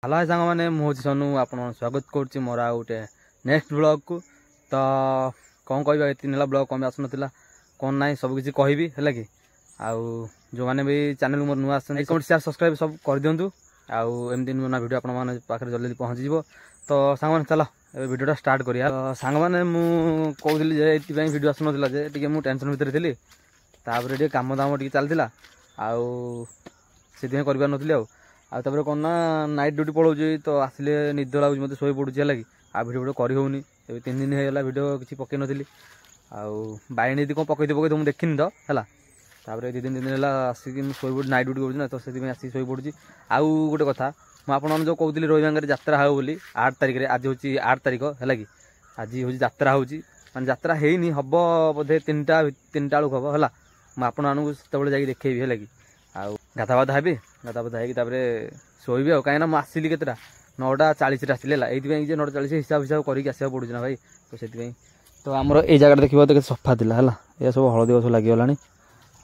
Hello hi सांग मैंने मुझे सोनू आप स्वागत करुच्ची मोर आ गोटे नेक्स्ट ब्लॉग को। तो कौन कह तीन ब्लॉग कम आसन कौन ना सबकि कहबी है कि आउ जो मैंने भी चैनल मोर नुआ आसमेंट शेयर सब्सक्राइब सब कर दिंतु आमती नुआ वीडियो आपरे जल्दी पहुँची जीव। तो सांग मैंने चलो ए वीडियो स्टार्ट करिया। तो सांग मैंने मुझे ये वीडियो आसना जे मुझे टेंशन भितर थी तापर कम दाम टे चलता से कर नी आउे कौन ना नाइट ड्यूटी पड़ोजी तो आसिले निद लगुच मत शो पड़ुची है कि आ भिडियो भिडियो करनी 3 दिन होगा भिडियो किसी पकई नी आईनी कौन पकई पकई तो मुझे देखनी तो है तापर 2 दिन है आसिक शो पड़ी नाइट ड्यूटी करूँ तो से आसिक शो पड़ी। आउ गोटे कथा मुझे जो कहती रोहिबांगे यात्रा हो बोली 8 तारिख आज हूँ 8 तारिख है कि आज हूँ यात्रा हो यात्रा है हम बोधे 3टा बेलू हम है मुझे से जाकि देखी है कि आउ गाधा बाधा हेबी गाधा बाधा होगी शोबी आ कहीं आसली के 9:40 आसली है ये 9:40 हिसाब हिसाब करके आसवा पड़ू ना भाई। तो से तो आमर ये जगह देखिए तो सफा था है ये सब हलदी गछ लगिगला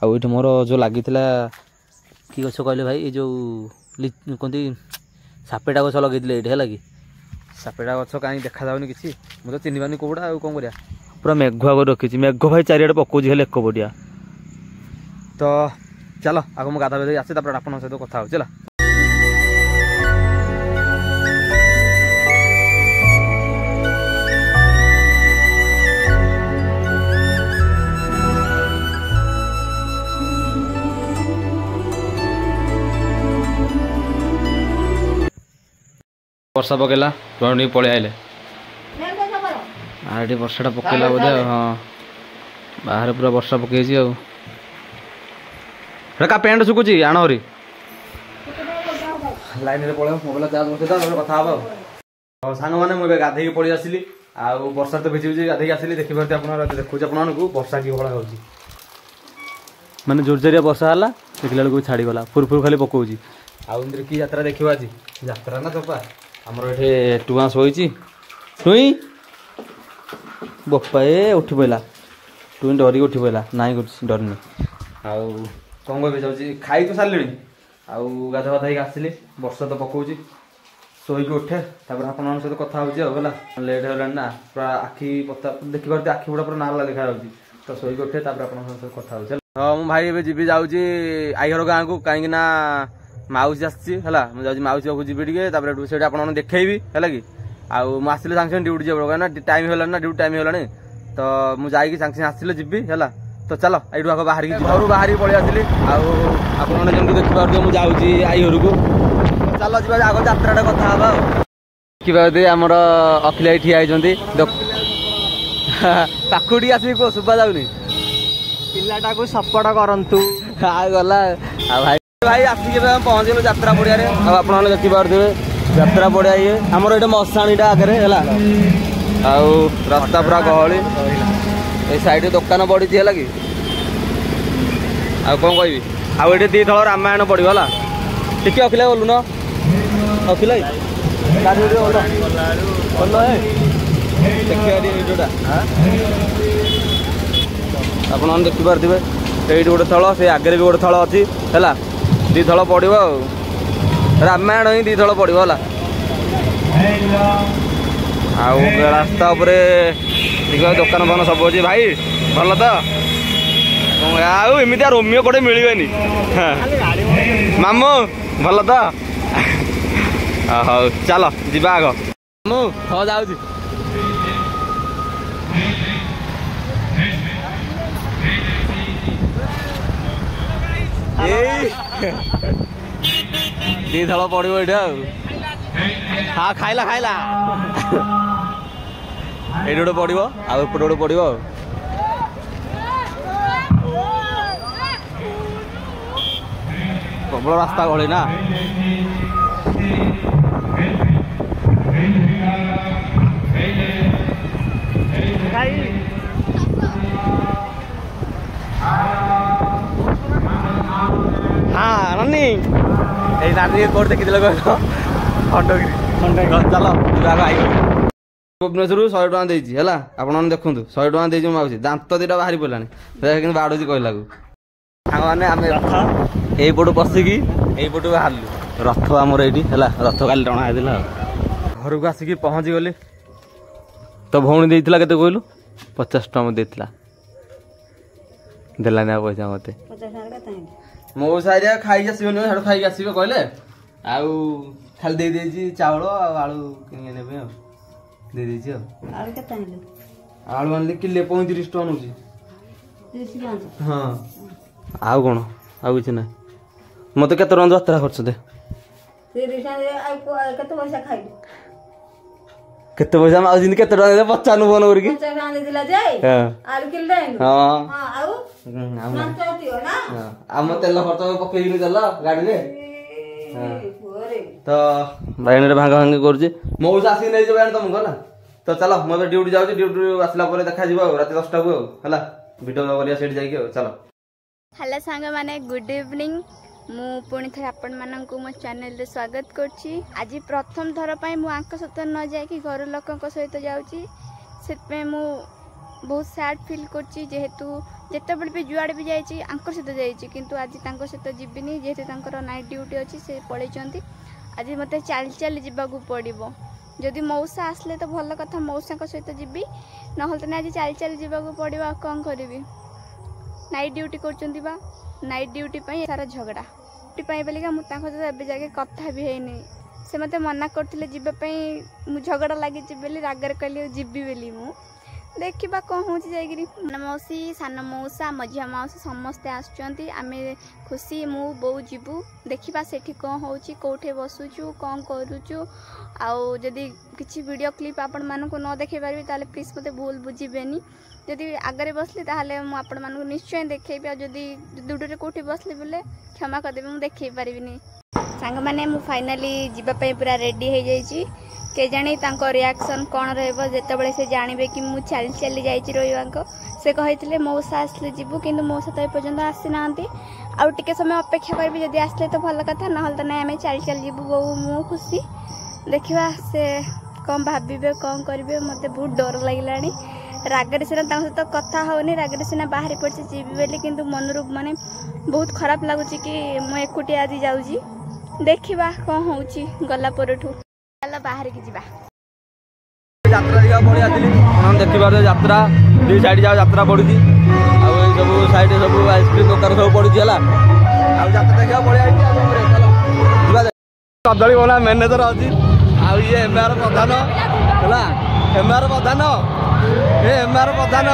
आठ मोर जो लगी कि गछ कहले भाई ये जो कहते सापेटा गछ लगे ये है कि सापेटा गछ कहीं देखा जाऊनी कि मुझे चिन्ह पानी कौड़ा आ कौन कर पूरा मेघुआ कर रखी मेघ भाई चारिड़े पकाऊँ हेल्ले एक पटिया। तो चलो आगे मुझे गाधा बेधे आसे आप सहित कथा हो चला। वर्षा पकेला तुम पलि आइले आगे वर्षा पकेला बोधे हाँ बाहर पूरा वर्षा पकई का पेंट सुकुची आण हरी लाइन पड़े मोबाइल चार्ज बसे कथा हाँ सांग मैंने मुझे गाधे पलि आसली आउ वर्षा तो भिजी भिजी गाधे आसली देखी पार्टी आप देखुच आपको वर्षा कि भाई हो माने जोरजोरिया वर्षा है देखला बेलू छाड़ीगला फुरफुर खाली पकाऊँ आउ कि यात्रा देखा आज यात्रा ना चपा आमर ये टुआ शोची टुई बप्पा ए उठी पड़ा टुई डरिक उठी पड़ा ना डरनी आउ कौन कह जाऊँगी खाई तो सारे आउ गाधा बाधा आसली वर्षा तो पकाऊँ शोक उठे तापर आप सहित कथा होगा लेट हो ना पूरा आखि पता देखी पार्टी आखि गुड़ा पूरा नाला देखा तो शोक उठे तापर आप कथा हो। हाँ मुझे भाई जी जाऊँगी आई घर गाँव को कहीं माउसी आसी है माउसी पाक जी टे से आप देखी है कि आउ आसिले सागे सागे ड्यूटी जाए कहीं टाइम है ना ड्यूटी टाइम है तो मुझे सागे सागे आसिले जी है। तो चलो ये आगे बाहर घर बाहर पलि आसली आपने जमी देखिए मुझे जाऊँगी आई घर को चलो जी आग यात्रा कथा हाँ देखिए आमर अखिल भाई ठिया होती पाखुटी आसिक कह शुभा जाऊनी पिलाटा को सपोर्ट करंतु गला भाई भाई आसिक पहुँचल यात्रा पड़िया आप देखी पारे यात्रा पड़िया ये आमर ये मशाणीटा आगे है रास्ता पूरा गहली ये साइड दुकान पड़ी है कि आ कौन कहबी आउ ये 2 थल रामायण पड़ो है टिके अखिल गलु न अखिल देखिएटा आप देखी पारे ये गोटे थल से आगे भी गोटे थल अच्छी है 2 थल पड़ो रामायण ही 2 थल पड़ो है आउ रास्ता उपरे देखिए दुकान फान सब अच्छी भाई भल तो आमती रोमियो कौटे मिलबे मामू भल तो हाँ चलो जा आग मामू हाँ जाऊँ दी थल पड़ो ये हाँ खाइला खाइला ये गोटे पड़ो आउट गोटे पड़ो प्रबल रास्ता गहली ना हाँ नानी ये नानी कोड देखी खंडगिरी चलो भुवनेश्वर 100 टଙ୍କା ଦେଇଛି ହେଲା ଆପଣ ଦେଖନ୍ତୁ 100 ଟଙ୍କା ଦେଇଛି ମାଉସୀ ଦାନ୍ତ ଦିଟା ବାହାରି ପଡିଲାଣି କିନ୍ତୁ ବାଡୁଛି କହିଲାକୁ ସାଙ୍ଗମାନେ ଆମେ ଏଇପଟୁ ପଶିକି ଏଇପଟୁ ବାହାରିଲୁ रथ आमर ये रथ काली टणा होता घर को आसिक पहुँची गली तो भौणी देला के कहलु 50 टଙ୍କା देला देलानी आ पैसा मत मो साइड खाई आसबनि साड़ू खाई आसबे कहले आउ खाली दे देजी चावल आलू किन ने दे देजी आलू आनली किले 35 टଙ୍କା नौची हाँ आउ कौन आउ किसी ना मत के यात्रा खर्च दे केते पैसा माउजी केते टका दे 95 फोन करके आम तेल खर्च पकई तेल गाड़ी रे तो बाइण रे भांगा भांगी कर मौसा आसिक नहीं जाए तुमको ना तो चलो मैं ड्यूटी जाऊँ ड्यूटी आसला देखा रात 10 टा को है भिडियो करिया सेठी जाइए चलो। हेलो सांग माने गुड इवनिंग मु पुणी थे आपण मानक मो चैनल रे स्वागत करछि। आज प्रथम थर पई मु आंक सहित न जाय कि घर लोकन सहित जाउछि से पे मु बहुत सैड फील करछि जेहेतु जेते बड़ भी जुआड़ भी जाइछि आंक सहित जाइछि किंतु आज तांको सहित जिबिनी जेहेतु तांकर नाइट ड्यूटी अछि से पळैचंती आज मते चाल चाल जिबाकू पड़िबो जदि मौसा आसले तो भल कथा मौसा सहित जीबी नहल तो आज चाल चाल जावाक पड़ो कौन करी नाइट ड्यूटी कर नाइट ड्यूटी सारा झगड़ा ड्यूटी बोलिका मुझे जाके कथा भी है से मत मना करते जीवाई झगड़ा लगी रागर कहली जीवी बोली मु देखा कौन हो मौसी सान मौसा मझिया मौसा समस्ते आसुँच आम खुशी मु बो जीवु देखा से कौन हो कौटे बसुचु कौन करुचु आउ जदि किसी वीडियो क्लिप आपण मानक न देखे पारि ताले प्लीज मते भूल बुझीबेनी जदि आगे बसली ताहले मु आपण मानक निश्चय देखेबी आ जदि दुडरे कोठी बसली बोले क्षमा कर देबे मु देखे पारिबिनी सांग माने मु फाइनली जीवा पे पूरा रेडी हो जाइछि के जानी तांको रिएक्शन कौन रहबो जेतेबेले से जानबे कि मु चल चली जाइछि रोइवांको से कहितले मौसा आसले जीवु किंतु मौसा तो पर्यंत आसी नांती आ टिके समय अपेक्षा करबी जदि आसले तो भल कथा नहल तो नै आमे चल चल जीवु बो मु खुशी देखा से कौन भावे कौन करेंगे मत बहुत डर लगे रागरे सीना सहित कथा होनी रागरे सीना बाहरी पड़े जीवी बोली कि मनरू माने बहुत खराब लगुच कि मुझे एकुटिया आज जाऊँगी देखा कौन हो गला चल बाहर की जा देखिए यात्रा दी साइड जाओ यात्रा पड़ी सब साइड सब आइसक्रीम दुकान सब पड़ी कदली बना मैनेजर अच्छी आउ ये एमआर प्रधान है एमआर प्रधान एमआर प्रधान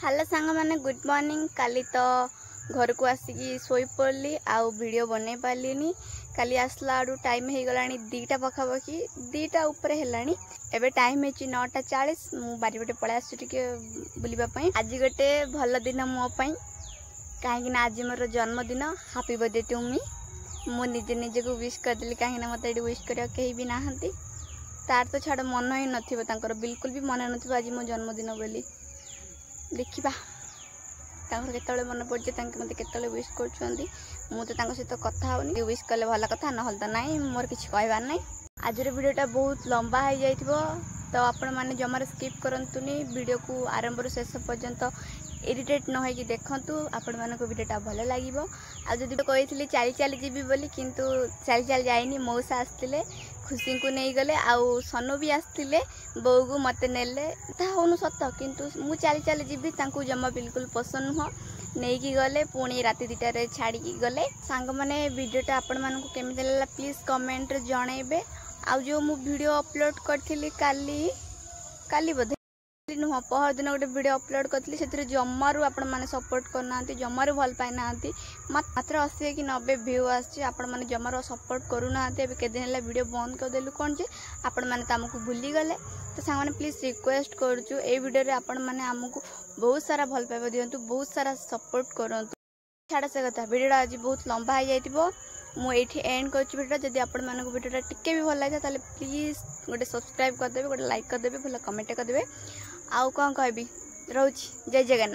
हेलो सांग मैंने गुड मॉर्निंग। काली तो घर को आसिकी शोई पड़ली आउ वीडियो बन पार्ली। काली आसला आड़ू टाइम हो गला 2टा पखापाखि 2टा ऊपर है। एबे टाइम है 9:40। मु बारीपटे पड़े आसके बुलापी। आज गोटे भल दिन मो कहीं आज मोर जन्मदिन। Happy birthday to me. मु निजे निजे को विश करदेली कहीं मत ये विश कर कहीं भी नहांती। तार तो छाड़ मन ही नर बिल्कुल भी मन न आज मो जन्मदिन बोली। देखा केतले मन पड़े मत के विश कर मुझे सहित कथा होनी। विश कले भल कथा ना तो ना मोर किसी कहबार ना। आज वीडियोटा बहुत लंबा हो जाए तो आपण मैंने जमार स्किप करंतुनी। वीडियो को आरंभ रू शेष पर्यंत इरिटेट न होइकी देखंतु। आपण मानको वीडियोटा भल लागिवो। आ जदि कहितली चाली चाली जीवी बोली किंतु चाली चाली जाइनी। मौसा आसतिले खुशी को नहीं गले आउ सनु भी आसतिले बो को मते नेले ता होनु सत किंतु मु चाली चाली जीवी तांको जमा बिल्कुल पसंद नुह। नहीं की गले पुणी राति 2टारे छाड़ी गले। सांग माने वीडियोटा आपण मानको केमिति लागला प्लीज कमेंट रे जणैबे। आ जो मु वीडियो अपलोड करथिली काली बोधे नुह पहर दिन गोटे वीडियो अपलोड करथिली सेतिर जम्मारू आपण माने सपोर्ट करना जम्मारू भल पाई ना मात्र 80 कि 90 व्यू आछि। आपण माने जम्मारू सपोर्ट करू ना। एबे के दिन वीडियो बंद कर देलु कोन जे आपण माने त हमकु भूली गले। तो सांग माने प्लीज रिक्वेस्ट करछु ए वीडियो रे आपण माने हमकु बहुत सारा भल पाइबा दियंतु बहुत सारा सपोर्ट करंतु। छाड़ से कथा वीडियो आज बहुत लंबा हो जाइतिबो। मु एठी एंड करछु वीडियो। जदि आपण मानको वीडियोटा टिके भी भल लागे ताले प्लीज गोटे सब्सक्राइब कर देबे गोटे लाइक कर देबे भल कमेंट कर देबे। आउ कौन कहबी रहउछि। जय जगन्नाथ।